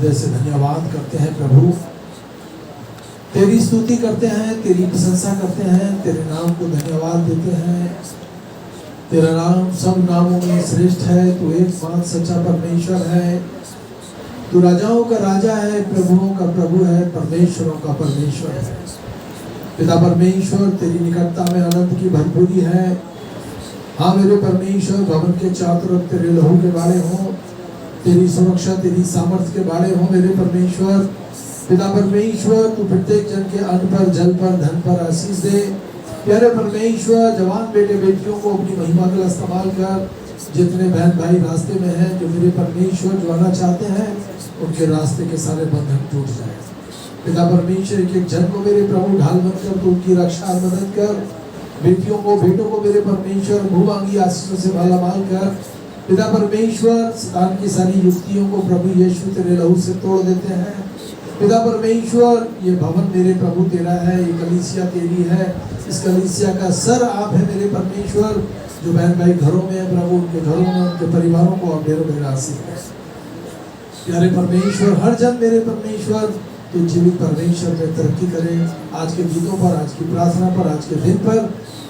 जैसे धन्यवाद करते हैं प्रभु, तेरी स्तुति करते हैं, तेरी प्रशंसा करते हैं, तेरे नाम को धन्यवाद देते हैं। तेरा नाम सब नामों में श्रेष्ठ है। तू एकमात्र सच्चा परमेश्वर है। तू राजाओं का राजा है, प्रभुओं का प्रभु है, परमेश्वरों का परमेश्वर है। पिता परमेश्वर, तेरी निकटता में अनंत की भरपूरी है। हाँ मेरे परमेश्वर, भवन के चारों तरफ तेरे लहू के बाड़े हों, तेरी सुरक्षा, तेरी सामर्थ्य के बाड़े हों मेरे परमेश्वर। पिता परमेश्वर, तू प्रत्येक जन के अन्न पर, जल पर, धन पर आशीष दे। प्यारे परमेश्वर, जवान बेटे बेटियों को अपनी महिमा का इस्तेमाल कर। जितने बहन भाई रास्ते में हैं, जो मेरे परमेश्वर जो आना चाहते हैं, उनके रास्ते के सारे बंधन टूट जाए। पिता परमेश्वर, एक एक जन को मेरे प्रभु ढाल बनकर तू उनकी रक्षा और मदद कर। बेटियों को, बेटों को मेरे परमेश्वर मुँह मांगी आशीषों से मालामाल कर। पिता परमेश्वर, शैतान की सारी युक्तियों को प्रभु यीशु तेरे लहू से तोड़ देते हैं। पिता परमेश्वर, ये भवन मेरे प्रभु तेरा है, ये कलीसिया तेरी है। इस कलीसिया का सर आप है मेरे परमेश्वर। जो बहन भाई घरों में है प्रभु, उनके घरों में, उनके परिवारों को और ढेरों ढेर आशीष है। प्यारे परमेश्वर, हर जन मेरे परमेश्वर तो जीवित परमेश्वर में तरक्की करे। आज के गीतों पर, आज की प्रार्थना पर, आज के दिन पर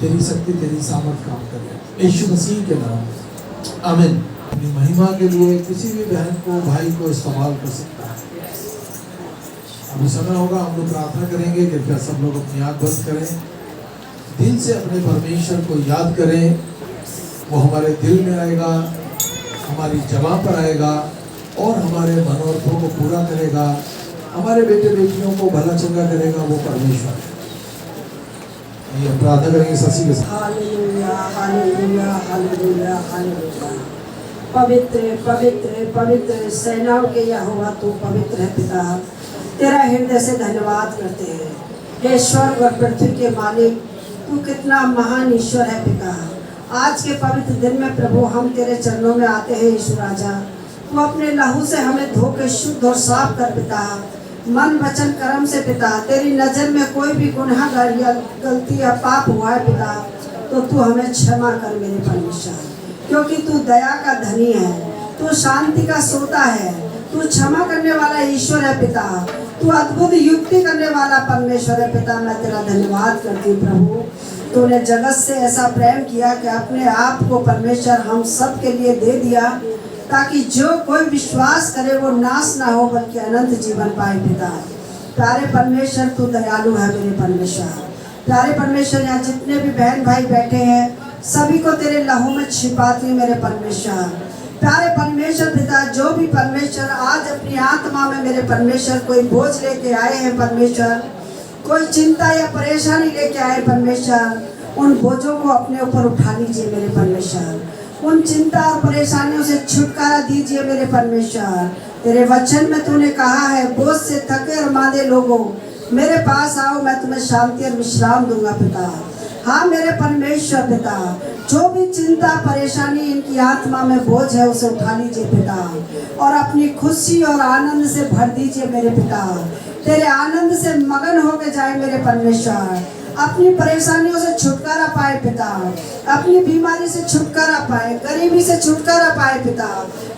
तेरी शक्ति, तेरी सामर्थ्य काम करे, यीशु मसीह के नाम में आमीन। अपनी महिमा के लिए किसी भी बहन को, भाई को इस्तेमाल कर सकता है। अभी समय होगा, हम लोग प्रार्थना करेंगे। कृपया सब लोग अपनी आँख बंद करें, दिल से अपने परमेश्वर को याद करें। वो हमारे दिल में आएगा, हमारी जगह पर आएगा और हमारे मनोरथों को पूरा करेगा, हमारे बेटे बेटियों को भला चंगा करेगा। वो परमेश्वर है। ये प्रार्थना करेंगे ससी के साथ। Hallelujah, hallelujah, hallelujah, hallelujah. पवित्र पवित्र पवित्र सेनाओं के यहोवा तू पवित्र है पिता। तेरा हृदय से धन्यवाद करते हैं। हे स्वर्ग और पृथ्वी के मालिक, तू कितना महान ईश्वर है पिता। आज के पवित्र दिन में प्रभु हम तेरे चरणों में आते हैं यीशु राजा। तू अपने लहू से हमें धो के शुद्ध और साफ कर पिता, मन वचन कर्म से पिता। तेरी नज़र में कोई भी गुनाह या गलती या पाप हुआ है पिता, तो तू हमें क्षमा कर मेरे परमेश्वर, क्योंकि तू दया का धनी है, तू शांति का सोता है, तू क्षमा करने वाला ईश्वर है पिता। तू अद्भुत युक्ति करने वाला परमेश्वर है पिता। मैं तेरा धन्यवाद करती हूँ प्रभु। तूने जगत से ऐसा प्रेम किया कि अपने आप को परमेश्वर हम सब के लिए दे दिया, ताकि जो कोई विश्वास करे वो नाश ना हो बल्कि अनंत जीवन पाए पिता। प्यारे परमेश्वर, तू दयालु है मेरे परमेश्वर। प्यारे परमेश्वर, यहाँ जितने भी बहन भाई बैठे हैं, सभी को तेरे लहू में छिपाती मेरे परमेश्वर। प्यारे परमेश्वर पिता, जो भी परमेश्वर आज अपनी आत्मा में मेरे परमेश्वर कोई बोझ लेके आए हैं परमेश्वर, कोई चिंता या परेशानी लेके आए परमेश्वर, उन बोझों को अपने ऊपर उठा लीजिए मेरे परमेश्वर। उन चिंता और परेशानियों से छुटकारा दीजिए मेरे परमेश्वर। तेरे वचन में तूने कहा है, बोझ से थके और मांदे लोगों मेरे पास आओ, मैं तुम्हें शांति और विश्राम दूंगा पिता। हाँ मेरे परमेश्वर पिता, जो भी चिंता परेशानी इनकी आत्मा में बोझ है उसे उठा लीजिए पिता, और अपनी खुशी और आनंद से भर दीजिए मेरे पिता। तेरे आनंद से मगन होके जाए मेरे परमेश्वर। अपनी परेशानियों से छुटकारा पाए पिता, अपनी बीमारी से छुटकारा पाए, गरीबी से छुटकारा पाए पिता,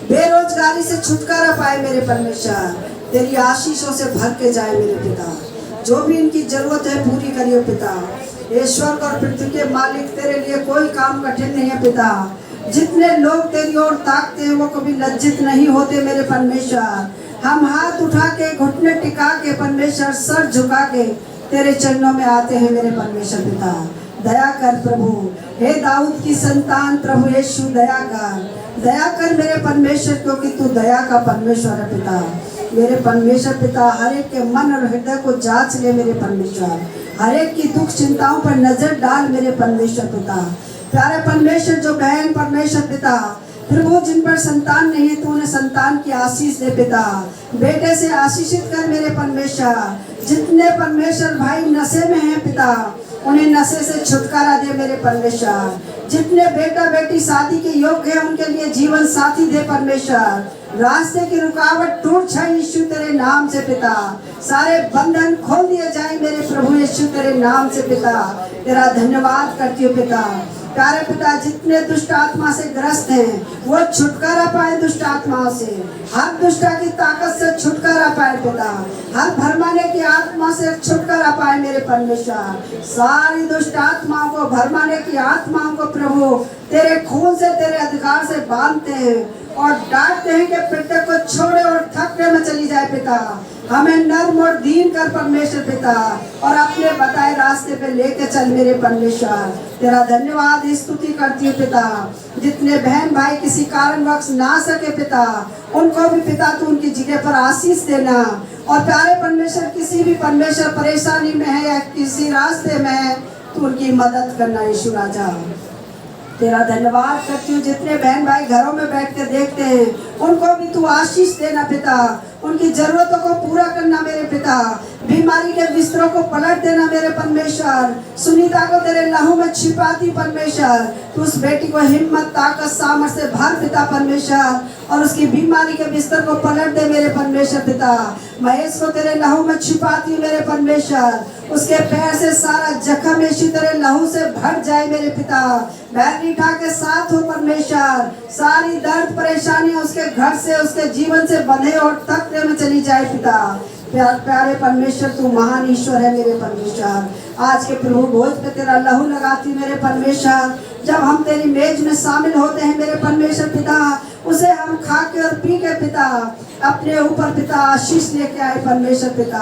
बेरोजगारी से छुटकारा पाए मेरे परमेश्वर। तेरी आशीषों से भर के जाए मेरे पिता। जो भी इनकी जरूरत है पूरी करिए पिता। ईश्वर और पृथ्वी के मालिक, तेरे लिए कोई काम कठिन नहीं है पिता। जितने लोग तेरी ओर ताकते हैं वो कभी लज्जित नहीं होते मेरे परमेश्वर। हम हाथ उठा के, घुटने टिका के परमेश्वर, सर झुका के तेरे चरणों में आते हैं मेरे परमेश्वर पिता। दया कर प्रभु। हे दाऊद की संतान प्रभु यीशु, दया कर मेरे परमेश्वर, क्योंकि तू दया का परमेश्वर है पिता। मेरे परमेश्वर पिता, हर एक के मन और हृदय को जांच ले मेरे परमेश्वर। हर एक की दुख चिंताओं पर नजर डाल मेरे परमेश्वर पिता। प्यारे परमेश्वर, जो बहन परमेश्वर पिता प्रभु जिन पर संतान नहीं है, तू उन्हें संतान की आशीष दे पिता। बेटे से आशीषित कर मेरे परमेश्वर। जितने परमेश्वर भाई नशे में हैं पिता, उन्हें नशे से छुटकारा दे मेरे परमेश्वर। जितने बेटा बेटी शादी के योग्य है, उनके लिए जीवन साथी दे परमेश्वर। रास्ते की रुकावट टूट जाए यीशु तेरे नाम से पिता। सारे बंधन खोल दिए जाए मेरे प्रभु यीशु तेरे नाम से पिता। तेरा धन्यवाद करती हूँ पिता। प्यारे पिता, जितने दुष्ट आत्मा से ग्रस्त हैं वो छुटकारा पाए दुष्ट आत्माओं से, हर दुष्ट की ताकत से छुटकारा पाए पिता, हर भरमाने की आत्मा से छुटकारा पाए मेरे परमेश्वर। सारी दुष्ट आत्माओं को, भरमाने की आत्माओं को प्रभु तेरे खून से, तेरे अधिकार से बांधते हैं और डांटते हैं कि प्रत्येक को छोड़े और थकने में चली जाए पिता। हमें नर्म और दीन कर परमेश्वर पिता, और अपने बताए रास्ते पे लेके चल मेरे परमेश्वर। तेरा धन्यवाद, स्तुति करती हूँ पिता। जितने बहन भाई किसी कारणवश ना सके पिता, उनको भी पिता तू उनकी जगह पर आशीष देना। और प्यारे परमेश्वर, किसी भी परमेश्वर परेशानी में है या किसी रास्ते में है, तू उनकी मदद करना यीशु राजा। तेरा धन्यवाद करती हूँ। जितने बहन भाई घरों में बैठ के देखते हैं, उनको भी तू आशीष देना पिता, उनकी जरूरतों को पूरा करना मेरे पिता। बीमारी के बिस्तरों को पलट देना मेरे परमेश्वर। सुनीता को तेरे लहू में छिपाती परमेश्वर, तू उस बेटी को हिम्मत, ताकत, सामर्थ्य से भर पिता परमेश्वर, और उसकी बीमारी के बिस्तर को पलट दे मेरे परमेश्वर पिता। महेश को तेरे लहू में छिपाती मेरे परमेश्वर, उसके पैर से सारा जख्म यीशु तेरे लहू से भर जाए मेरे पिता। बैरिठा के साथ हो परमेश्वर, सारी दर्द परेशानी उसके घर से, उसके जीवन से बंधे और तख्ते में चली जाए पिता। प्यारे परमेश्वर, तू महान ईश्वर है मेरे परमेश्वर। आज के प्रभु भोज पे तेरा लहू लगाती मेरे परमेश्वर। जब हम तेरी मेज में शामिल होते हैं मेरे परमेश्वर पिता, उसे हम खा के और पी के पिता अपने ऊपर पिता आशीष लेके आए परमेश्वर पिता।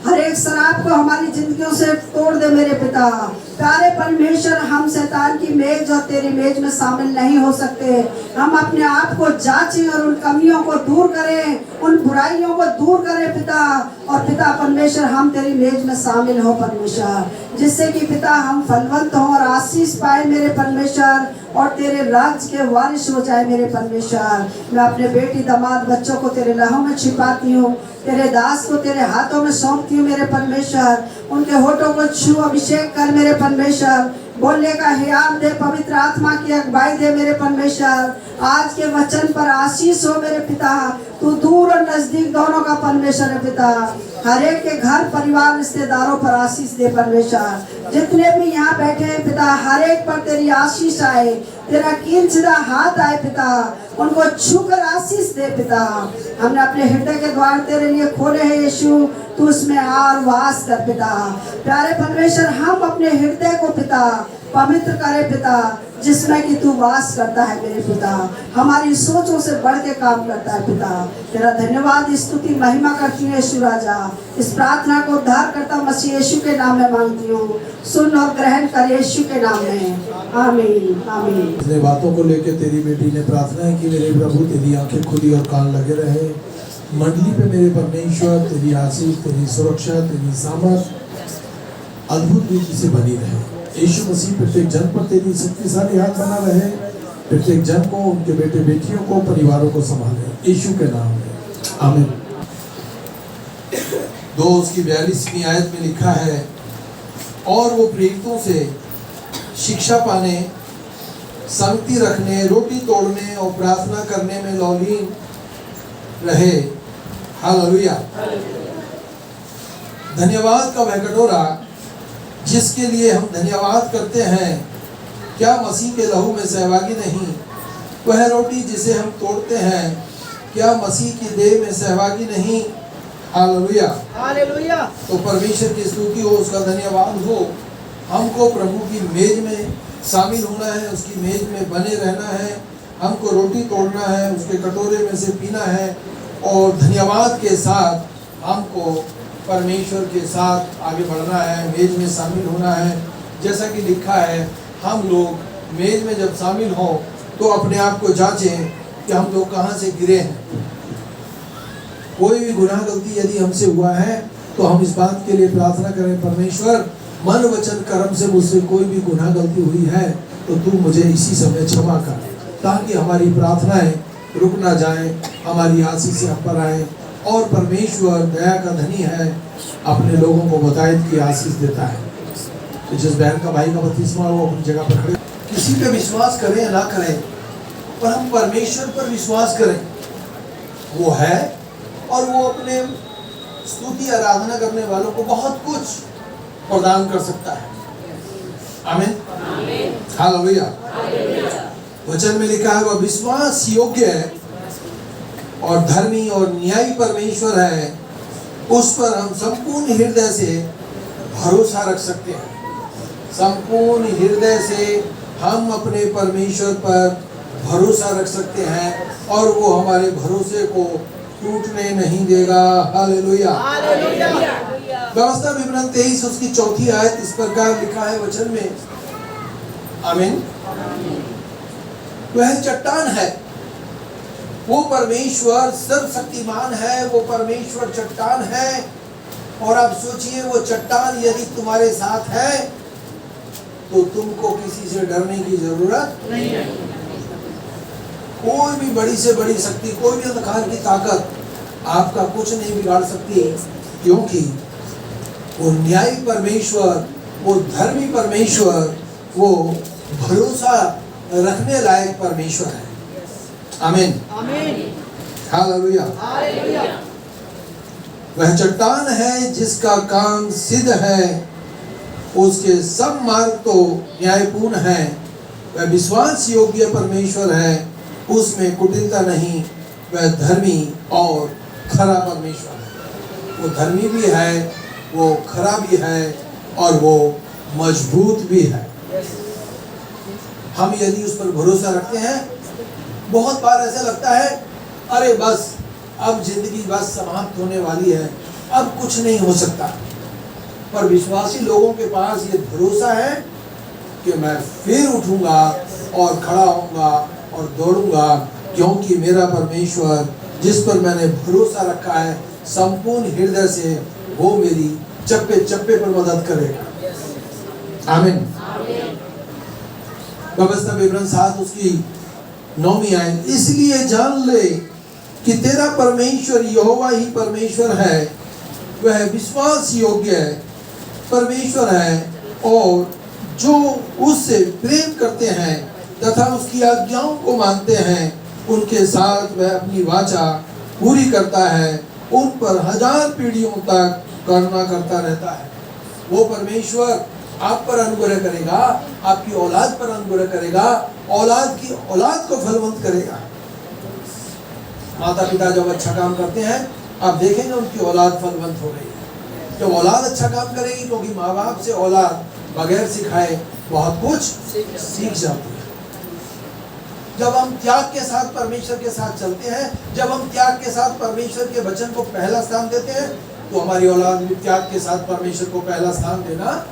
हर एक शराब को हमारी जिंदगियों से तोड़ दे मेरे पिता। प्यारे परमेश्वर, हम शैतान की मेज और तेरी मेज में शामिल नहीं हो सकते। हम अपने आप को जांचें और उन कमियों को दूर करें, उन बुराइयों को दूर करें पिता। और पिता परमेश्वर, हम तेरी मेज में शामिल हो परमेश्वर, जिससे कि पिता हम फलवंत हों और आशीष पाए मेरे परमेश्वर, और तेरे राज्य के वारिस हो जाए मेरे परमेश्वर। मैं अपने बेटी, दामाद, बच्चों को तेरे लहू में छिपाती हूँ, तेरे दास को तेरे हाथों में सौंपती हूँ मेरे परमेश्वर। उनके होठों को छू, अभिषेक कर मेरे परमेश्वर। बोलने का हियाव दे, पवित्र आत्मा की अगुवाई दे मेरे परमेश्वर। आज के वचन पर आशीष हो मेरे पिता। तू दूर और नजदीक दोनों का परमेश्वर है पिता। हर एक के घर, परिवार, रिश्तेदारों पर आशीष दे परमेश्वर। जितने भी यहाँ बैठे हैं पिता, हर एक पर तेरी आशीष आए, तेरा कींचदा हाथ आए पिता। उनको छूकर आशीष दे पिता। हमने अपने हृदय के द्वार तेरे लिए खोले हैं यीशु, तू उसमें आ और वास कर पिता। प्यारे परमेश्वर, हम अपने हृदय को पिता पवित्र करे पिता, जिसमें कि तू वास करता है मेरे पिता। हमारी सोचों से बढ़ के काम करता है पिता। तेरा धन्यवाद, स्तुति, महिमा करती हूँ यीशु राजा। इस प्रार्थना को उद्धार करता मसीह यीशु के नाम में मांगती हूँ। सुन और ग्रहण कर यीशु के नाम में, आमीन आमीन। अपने बातों को लेकर तेरी बेटी ने प्रार्थना है कि मेरे प्रभु तेरी आंखें खुली और कान लगे रहे। मंडली पे मेरे परमेश्वर तेरी आशीष, तेरी सुरक्षा, तेरी सामर्थ अद्भुत रीति से बनी रहे। यीशु मसीह प्रत्येक जन पर तेरी शक्तिशाली हाथ बना रहे। प्रत्येक जन को, उनके बेटे बेटियों को, परिवारों को संभाले यीशु के नाम में, आमीन। 2:42 आयत में लिखा है, और वो प्रेरितों से शिक्षा पाने, संगति रखने, रोटी तोड़ने और प्रार्थना करने में लौलीन रहे। हालेलुया। धन्यवाद का वह कटोरा जिसके लिए हम धन्यवाद करते हैं, क्या मसीह के लहू में सहभागी नहीं? वह रोटी जिसे हम तोड़ते हैं, क्या मसीह की देह में सहभागी नहीं? Hallelujah hallelujah. तो परमेश्वर की स्तुति हो, उसका धन्यवाद हो। हमको प्रभु की मेज में शामिल होना है, उसकी मेज में बने रहना है। हमको रोटी तोड़ना है, उसके कटोरे में से पीना है, और धन्यवाद के साथ हमको परमेश्वर के साथ आगे बढ़ना है, मेज में शामिल होना है। जैसा कि लिखा है, हम लोग मेज में जब शामिल हों तो अपने आप को जांचें कि हम लोग कहाँ से गिरे हैं। कोई भी गुनाह गलती यदि हमसे हुआ है तो हम इस बात के लिए प्रार्थना करें, परमेश्वर मन वचन कर्म से मुझसे कोई भी गुनाह गलती हुई है तो तू मुझे इसी समय क्षमा कर, ताकि हमारी प्रार्थनाएं रुक ना जाएं, हमारी आशीष से हम पर आए। और परमेश्वर दया का धनी है, अपने लोगों को बतायत की आशीष देता है। तो जिस बहन का भाई का बपतिस्मा वो अपनी जगह पर खड़े, किसी पे विश्वास करें या ना करें, पर हम परमेश्वर पर विश्वास करें। वो है और वो अपने स्तुति आराधना करने वालों को बहुत कुछ प्रदान कर सकता है। आमीन, हालेलुया। वचन में लिखा है वह विश्वास योग्य है और धर्मी और न्यायी परमेश्वर है, उस पर हम संपूर्ण हृदय से भरोसा रख सकते हैं। संपूर्ण हृदय से हम अपने परमेश्वर पर भरोसा रख सकते हैं और वो हमारे भरोसे को टूटने नहीं देगा। हालेलुया। व्यवस्था विवरण 23 उसकी 4 आयत इस प्रकार लिखा है वचन में, आमीन। वह चट्टान है, वो परमेश्वर सर्वशक्तिमान है, वो परमेश्वर चट्टान है। और आप सोचिए वो चट्टान यदि तुम्हारे साथ है तो तुमको किसी से डरने की जरूरत नहीं है। कोई भी बड़ी से बड़ी शक्ति, कोई भी अंधकार की ताकत आपका कुछ नहीं बिगाड़ सकती, क्योंकि वो न्यायी परमेश्वर, वो धर्मी परमेश्वर, वो भरोसा रखने लायक परमेश्वर है। आमीन, हालेलुया। वह चट्टान है जिसका काम सिद्ध है, उसके सब मार्ग तो न्यायपूर्ण है। वह विश्वास योग्य परमेश्वर है, उसमें कुटिलता नहीं। वह धर्मी और खरा परमेश्वर है। वो धर्मी भी है, वो खरा भी है और वो मजबूत भी है। हम यदि उस पर भरोसा रखते हैं, बहुत बार ऐसा लगता है अरे बस अब जिंदगी बस समाप्त होने वाली है, अब कुछ नहीं हो सकता। पर विश्वासी लोगों के पास ये भरोसा है कि मैं फिर उठूंगा और खड़ा होऊंगा और दौड़ूंगा, क्योंकि मेरा परमेश्वर जिस पर मैंने भरोसा रखा है संपूर्ण हृदय से, वो मेरी चप्पे चप्पे पर मदद करेगा। आमीन। व्यवस्था विवरण 7 उसकी 9वीं आयत, इसलिए जान ले कि तेरा परमेश्वर यहोवा ही परमेश्वर है। वह विश्वास योग्य है परमेश्वर है, और जो उससे प्रेम करते हैं तथा उसकी आज्ञाओं को मानते हैं, उनके साथ वह अपनी वाचा पूरी करता है। उन पर 1000 पीढ़ियों तक करुणा करता रहता है। वो परमेश्वर आप पर अनुग्रह करेगा, आपकी औलाद पर अनुग्रह करेगा, औलाद की औलाद को फलवंत करेगा। माता पिता जब अच्छा काम करते हैं, आप देखेंगे उनकी औलाद फलवंत हो रही है। जब औलाद अच्छा काम करेगी, क्योंकि माँ बाप से औलाद बगैर सिखाए बहुत कुछ सीख जाती है। जब हम त्याग के साथ परमेश्वर के साथ चलते हैं, जब हम त्याग के साथ परमेश्वर के वचन को पहला स्थान देते हैं, तो हमारी औलाद भी त्याग के साथ परमेश्वर को पहला स्थान देना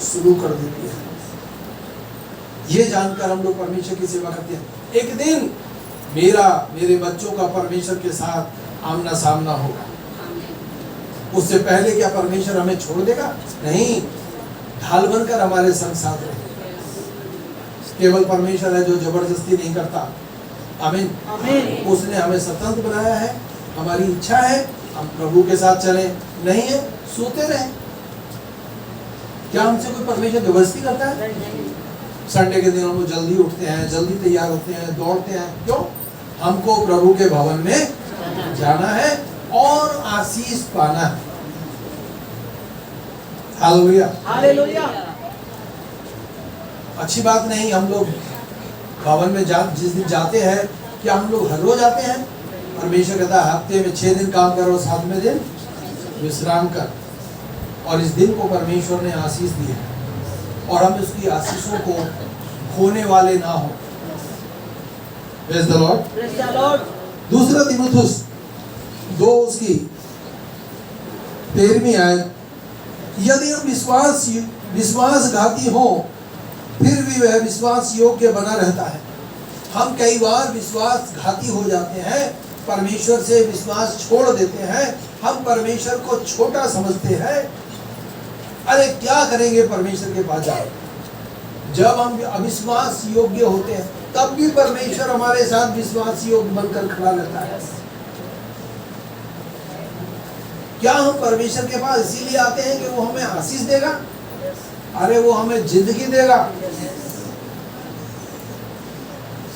शुरू कर देती है। ये जानकर हम लोग परमेश्वर की सेवा करते हैं। एक दिन मेरे बच्चों का परमेश्वर के साथ आमना सामना होगा। उससे पहले क्या परमेश्वर हमें छोड़ देगा? नहीं, ढाल बनकर हमारे संग साथ रहेगा। केवल परमेश्वर है जो जबरदस्ती नहीं करता। आमीन। उसने हमें स्वतंत्र बनाया है। हमारी इच्छा है हम प्रभु के साथ चले, नहीं है सोते रहे। क्या हमसे कोई परमेश्वर जबरदस्ती करता है? संडे के दिन हम लोग जल्दी उठते हैं, जल्दी तैयार होते हैं, दौड़ते हैं। क्यों? हमको प्रभु के भवन में जाना है और आशीष पाना है। हालेलुया। अच्छी बात नहीं, हम लोग भवन में जिस दिन जाते हैं, क्या हम लोग हर रोज आते हैं? परमेश्वर कहता है हफ्ते में 6 दिन काम करो, 7वें दिन विश्राम कर। और इस दिन को परमेश्वर ने आशीष दी है और हम उसकी आशीषों को खोने वाले ना हो। Praise the Lord. दूसरा तीमुथियुस 2 उसकी 13वीं आयत, यदि हम विश्वासघाती हो फिर भी वह विश्वास योग्य बना रहता है। हम कई बार विश्वासघाती हो जाते हैं, परमेश्वर से विश्वास छोड़ देते हैं, हम परमेश्वर को छोटा समझते हैं। अरे क्या करेंगे परमेश्वर के पास जाए? जब हम अविश्वास योग्य होते हैं, तब भी परमेश्वर हमारे साथ विश्वास योग्य बनकर खड़ा रहता है। क्या हम परमेश्वर के पास इसीलिए आते हैं कि वो हमें आशीष देगा? अरे वो हमें जिंदगी देगा।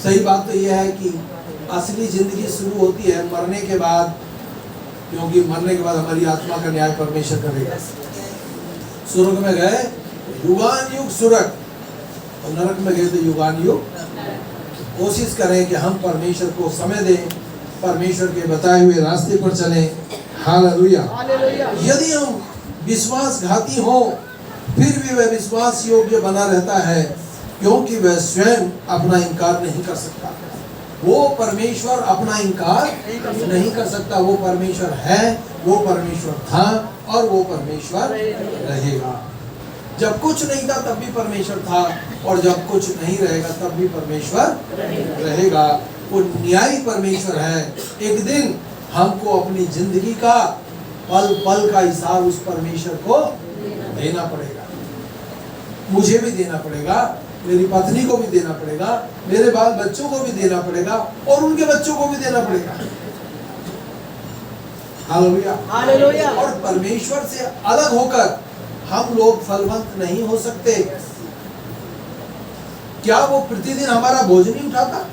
सही बात तो यह है कि असली जिंदगी शुरू होती है मरने के बाद, क्योंकि मरने के बाद हमारी आत्मा का न्याय परमेश्वर करेगा। स्वर्ग में गए, युगान युग सुरग और नरक में गए तो युगानुयुग। कोशिश करें कि हम परमेश्वर को समय दें, परमेश्वर के बताए हुए रास्ते पर चलें। हालेलुया। यदि हम विश्वासघाती हो फिर भी वह विश्वास योग्य बना रहता है, क्योंकि वह स्वयं अपना इनकार नहीं कर सकता। वो परमेश्वर अपना इनकार नहीं कर सकता। वो परमेश्वर है, वो परमेश्वर था और वो परमेश्वर रहेगा। जब कुछ नहीं था तब भी परमेश्वर था, और जब कुछ नहीं रहेगा तब भी परमेश्वर रहेगा। वो न्यायी परमेश्वर है। एक दिन हमको अपनी जिंदगी का पल पल का हिसाब उस परमेश्वर को देना पड़ेगा। मुझे भी देना पड़ेगा, मेरी पत्नी को भी देना पड़ेगा, मेरे बाल बच्चों को भी देना पड़ेगा और उनके बच्चों को भी देना पड़ेगा। हालेलुया। हालेलुया। और परमेश्वर से अलग होकर हम लोग फलवंत नहीं हो सकते। क्या वो प्रतिदिन हमारा भोजन ही उठाता?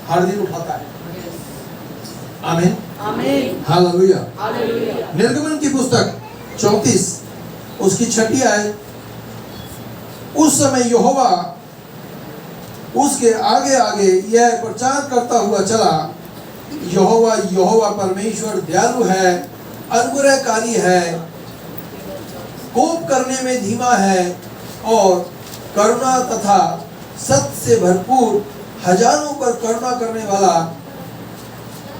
हर दिन उठाता है। आमीन आमीन। हालेलुया। हालेलुया। निर्गमन की पुस्तक 34 उसकी 6 आयत, उस समय यहोवा उसके आगे आगे यह प्रचार करता हुआ चला, यहोवा यहोवा परमेश्वर दयालु है, अनुग्रहकारी है, कोप करने में धीमा है और करुणा तथा सत्य से भरपूर, हजारों पर करुणा करने वाला,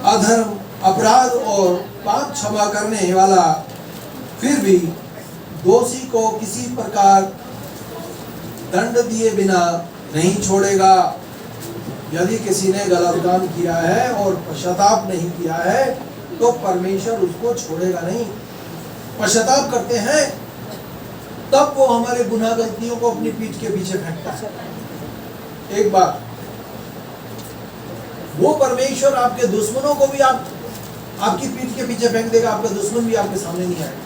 अधर्म अपराध और पाप क्षमा करने वाला, फिर भी दोषी को किसी प्रकार दंड दिए बिना नहीं छोड़ेगा। यदि किसी ने गलत काम किया है और पश्चाताप नहीं किया है तो परमेश्वर उसको छोड़ेगा नहीं। पश्चाताप करते हैं तब वो हमारे गुनाह गलतियों को अपनी पीठ के पीछे फेंकता है। एक बार वो परमेश्वर आपके दुश्मनों को भी आपकी पीठ के पीछे फेंक देगा। आपका दुश्मन भी आपके सामने नहीं आएगा।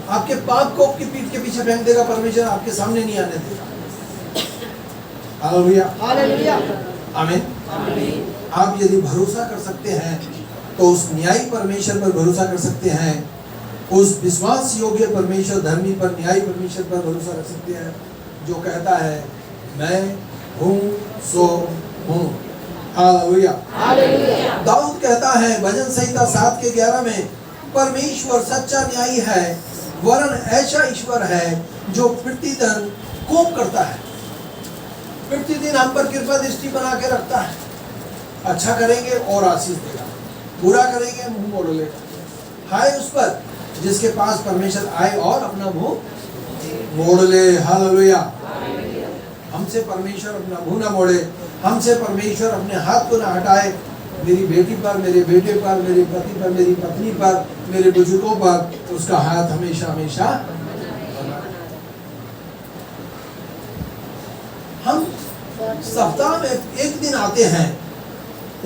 आपके पाप को आपकी पीठ के पीछे फेंक देगा, परमेश्वर आपके सामने नहीं आने देगा। हालेलुया। हालेलुया। आमीन। आमीन। आप यदि भरोसा कर सकते हैं तो उस न्यायी परमेश्वर पर भरोसा कर सकते हैं, उस विश्वास योग्य परमेश्वर, धर्मी पर, न्यायी परमेश्वर पर भरोसा रख सकते हैं, जो कहता है मैं हूँ सो हूँ। हालेलुया। हालेलुया। दाऊद कहता है भजन संहिता 7:11 में, परमेश्वर सच्चा न्यायी है, वरन ऐसा ईश्वर है जो प्रतिदिन कोप करता है, प्रतिदिन हम पर कृपा दृष्टि बना के रखता है। अच्छा करेंगे और आशीष देगा, बुरा करेंगे मुंह मोड़ लेगा। हाय उस पर जिसके पास परमेश्वर आए और अपना मुंह मोड़ ले। हालेलुया। हमसे परमेश्वर अपना मुंह ना मोड़े, हमसे परमेश्वर अपने हाथ को ना हटाए। मेरी बेटी पर, मेरे बेटे पर, मेरे पति पर, मेरी पत्नी पर, मेरे बुजुर्गों पर उसका हाथ हमेशा हमेशा बना रहे। हम सप्ताह में एक दिन आते हैं,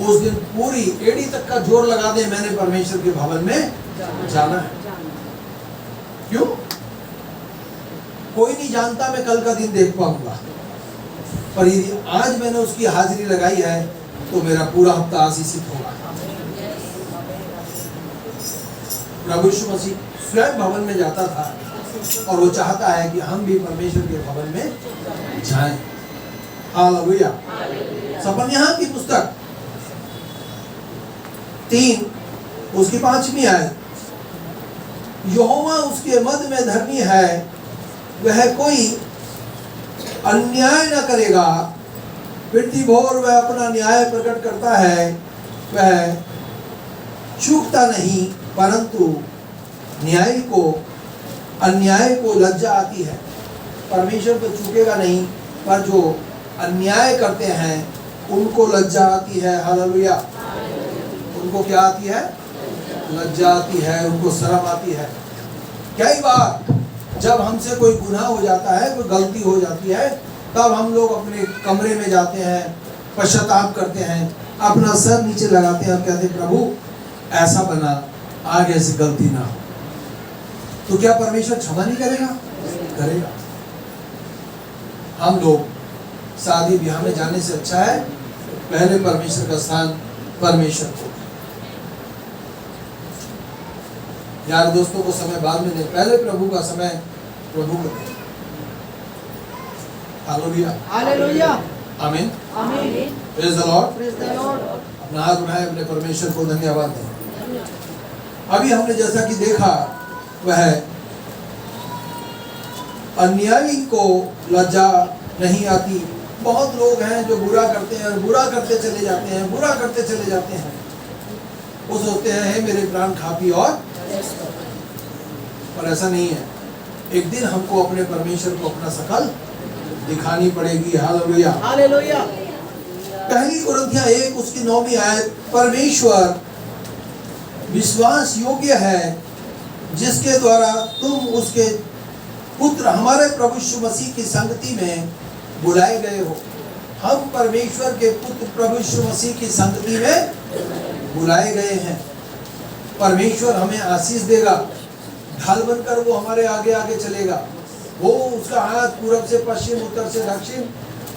उस दिन पूरी एड़ी तक का जोर लगा दे मैंने परमेश्वर के भवन में जाना है। क्यों? कोई नहीं जानता मैं कल का दिन देख पाऊंगा, पर यदि आज मैंने उसकी हाजिरी लगाई है तो मेरा पूरा हफ्ता आशीषित होगा। प्रभु यीशु मसीह स्वयं भवन में जाता था और वो चाहता है कि हम भी परमेश्वर के भवन में जाएं। हालेलुया। सपन्याह की पुस्तक 3 उसकी 5वीं आयत, यहोवा उसके मध्य में धर्मी है, वह कोई अन्याय न करेगा, पृथ्वी भोर वह अपना न्याय प्रकट करता है, वह चूकता नहीं, परंतु न्याय को अन्याय को लज्जा आती है। परमेश्वर तो चूकेगा नहीं, पर जो अन्याय करते हैं उनको लज्जा आती है। हालेलुया। उनको क्या आती है? लज्जा आती है, उनको शर्म आती है। कई बार जब हमसे कोई गुनाह हो जाता है, कोई गलती हो जाती है, तब हम लोग अपने कमरे में जाते हैं, पश्चाताप करते हैं, अपना सर नीचे लगाते हैं और कहते हैं प्रभु ऐसा बना, आगे ऐसी गलती ना हो। तो क्या परमेश्वर क्षमा नहीं करेगा? करेगा। हम लोग शादी ब्याह में जाने से अच्छा है पहले परमेश्वर का स्थान परमेश्वर को। यार दोस्तों को समय बाद में नहीं, पहले प्रभु का समय प्रभु को दें। हालेलुया, हालेलुया, आमीन, आमीन, praise the Lord. Praise the Lord. अपना हाथ उठाए, अपने परमेश्वर को धन्यवाद दें। अभी हमने जैसा कि देखा वह अन्यायी को लज्जा नहीं आती। बहुत लोग हैं जो बुरा करते हैं और बुरा करते चले जाते हैं, बुरा करते चले जाते हैं। वो सोचते हैं हे मेरे प्राण खा पी और पर ऐसा नहीं है। एक दिन हमको अपने परमेश्वर को अपना शकल दिखानी पड़ेगी। Hallelujah, hallelujah. पहली कुरिन्थियों 1 उसकी 9वीं आयत, परमेश्वर विश्वास योग्य है जिसके द्वारा तुम उसके पुत्र हमारे प्रभु यीशु मसीह की संगति में बुलाए गए हो। हम परमेश्वर के पुत्र प्रभु यीशु मसीह की संगति में बुलाए गए हैं। परमेश्वर हमें आशीष देगा, ढाल बनकर वो हमारे आगे आगे चलेगा। वो उसका हाथ पूरब से पश्चिम, उत्तर से दक्षिण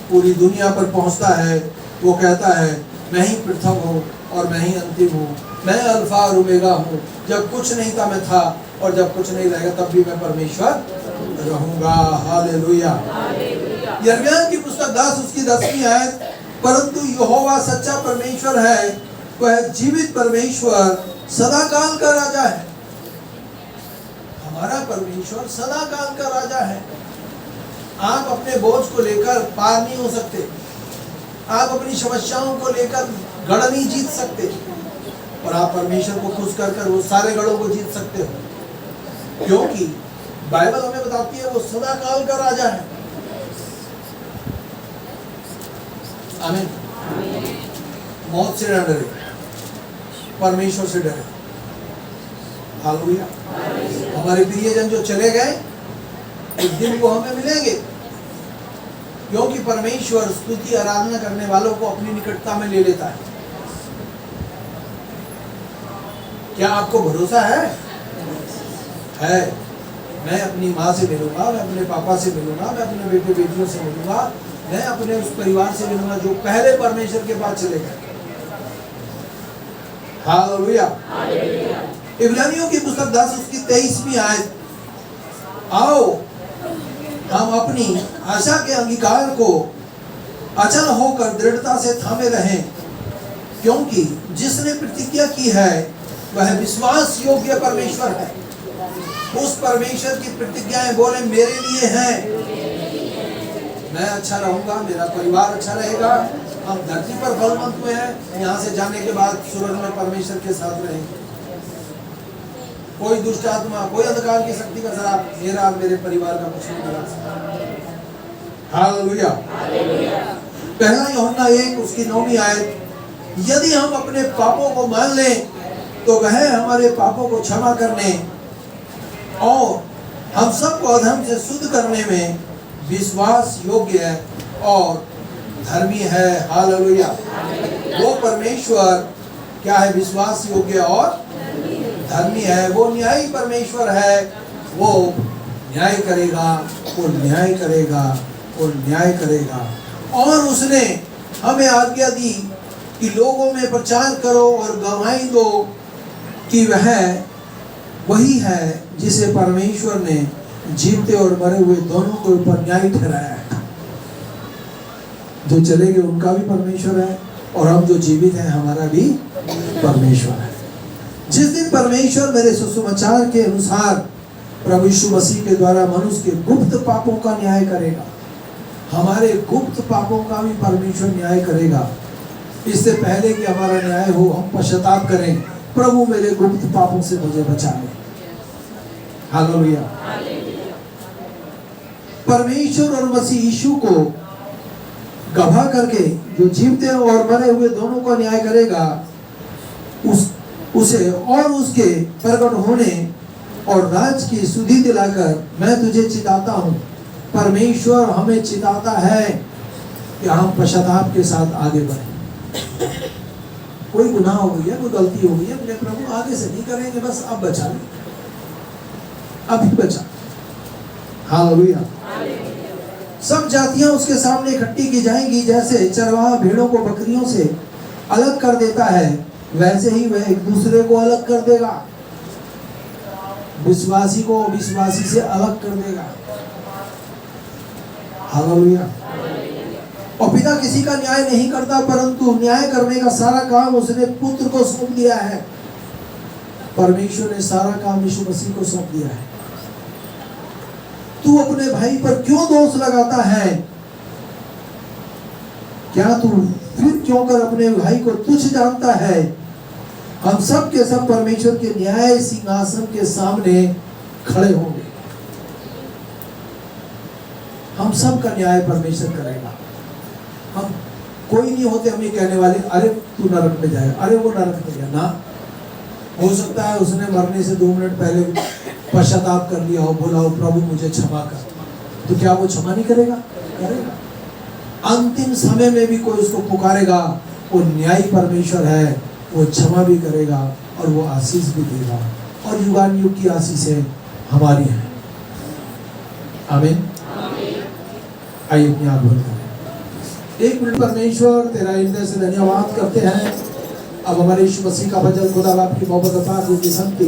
पूरी दुनिया पर पहुंचता है। वो कहता है मैं ही प्रथम हूँ और मैं ही अंतिम हूँ, मैं अल्फा और ओमेगा हूँ। जब कुछ नहीं था मैं था, और जब कुछ नहीं रहेगा तब भी मैं परमेश्वर रहूंगा। हालेलुया। यिर्मयाह की पुस्तक 10 उसकी 10वीं आयत, परंतु यहोवा सच्चा परमेश्वर है, वह जीवित परमेश्वर सदा काल का राजा है। हमारा परमेश्वर सदा काल का राजा है। आप अपने बोझ को लेकर पार नहीं हो सकते, आप अपनी समस्याओं को लेकर गढ़ नहीं जीत सकते, और आप परमेश्वर को खुश कर वो सारे गढ़ों को जीत सकते हो, क्योंकि बाइबल हमें बताती है वो सदा काल का राजा है। आमीन। मौत से न डरे, परमेश्वर से डरे। हालेलुया। हमारे प्रियजन जो चले गए एक दिन वो हमें मिलेंगे, क्योंकि परमेश्वर स्तुति आराधना करने वालों को अपनी निकटता में ले लेता है। क्या आपको भरोसा है? मैं अपनी माँ से मिलूंगा, मैं अपने पापा से मिलूंगा, मैं अपने बेटे बेटियों से मिलूंगा, मैं अपने उस परिवार से मिलूंगा जो पहले परमेश्वर के पास चले गए। हालेलुया। इब्रानियों की पुस्तक 10 उसकी 23वीं आयत, आओ हम अपनी आशा के अंगीकार को अचल होकर दृढ़ता से थामे रहें, क्योंकि जिसने प्रतिज्ञा की है वह विश्वास योग्य परमेश्वर है। उस परमेश्वर की प्रतिज्ञाएं बोले मेरे लिए हैं, मैं अच्छा रहूंगा, मेरा परिवार अच्छा रहेगा, हम धरती पर फलवंत हुए हैं, यहाँ से जाने के बाद स्वर्ग में परमेश्वर के साथ रहेंगे। कोई दुष्ट आत्मा, कोई अंधकार की शक्ति का शराब मेरा और मेरे परिवार का कुछ नहीं करा सकता। हालेलुया। पहला यूहन्ना 1 उसकी 9वीं आयत, यदि हम अपने पापों को मान लें तो वह हमारे पापों को क्षमा करने और हम सबको अधर्म से शुद्ध करने में विश्वास योग्य और धर्मी है। हालेलुया। वो परमेश्वर क्या है? विश्वास योग्य और धर्मी है। वो न्यायी परमेश्वर है, वो न्याय करेगा, वो न्याय करेगा, वो न्याय करेगा। और उसने हमें आज्ञा दी कि लोगों में प्रचार करो और गवाही दो कि वह वही है जिसे परमेश्वर ने जीवते और मरे हुए दोनों के ऊपर न्याय ठहराया है। जो चले गए उनका भी परमेश्वर है, और हम जो जीवित हैं हमारा भी परमेश्वर है। जिस दिन परमेश्वर मेरे सुसमाचार के अनुसार प्रभु यीशु मसीह के द्वारा मनुष्य के गुप्त पापों का न्याय करेगा, हमारे गुप्त पापों का भी परमेश्वर न्याय करेगा। इससे पहले कि हमारा न्याय हो हम पश्चाताप करें, प्रभु मेरे गुप्त पापों से मुझे बचा ले। हालेलुया। परमेश्वर और मसीह यीशु को गवाह करके जो जीवते और मरे हुए दोनों का न्याय करेगा, उसे और उसके प्रकट होने और राज की सुधि दिलाकर मैं तुझे चिताता हूँ। परमेश्वर हमें चिताता है कि हम पश्चाताप के साथ आगे बढ़ें। कोई गुनाह हो गई है, कोई गलती हो गई है, मेरे प्रभु आगे से नहीं करेंगे, बस अब बचा ले, अभी बचा। हालेलुया। सब जातियां उसके सामने इकट्ठी की जाएंगी। जैसे चरवाहा भेड़ों को बकरियों से अलग कर देता है, वैसे ही वह एक दूसरे को अलग कर देगा। विश्वासी को विश्वासी से अलग कर देगा। हालेलुया। और पिता किसी का न्याय नहीं करता, परंतु न्याय करने का सारा काम उसने पुत्र को सौंप दिया है। परमेश्वर ने सारा काम यीशु मसीह को सौंप दिया है। तू अपने भाई पर क्यों दोष लगाता है? क्या तू फिर क्यों कर अपने भाई को तुच्छ जानता है? हम सब के सब परमेश्वर के न्याय सिंहासन के सामने खड़े होंगे। हम सब का न्याय परमेश्वर करेगा। हम कोई नहीं होते हम ये कहने वाले अरे तू नरक में जाए, अरे वो नरक में गया ना। हो सकता है उसने मरने से 2 मिनट पहले पश्चाताप कर लिया हो, बोला हो प्रभु मुझे क्षमा कर, तो क्या वो क्षमा नहीं करेगा? करेगा। अंतिम समय में भी कोई उसको पुकारेगा, वो न्यायी परमेश्वर है, वो क्षमा भी करेगा और वो आशीष भी देगा, और युगान युग की आशीषें हमारी हैं। आमीन। आइए अपनी आँख बंद करें। 1 मिनट। परमेश्वर तेरा हृदय से धन्यवाद करते हैं। अब हमारे यीशु मसीह का भजन खुदा बाप की मोहब्बत अता की शांति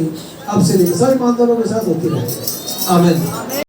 अब से लेकर सभी ईमानदारों के साथ होती रहे। आमीन।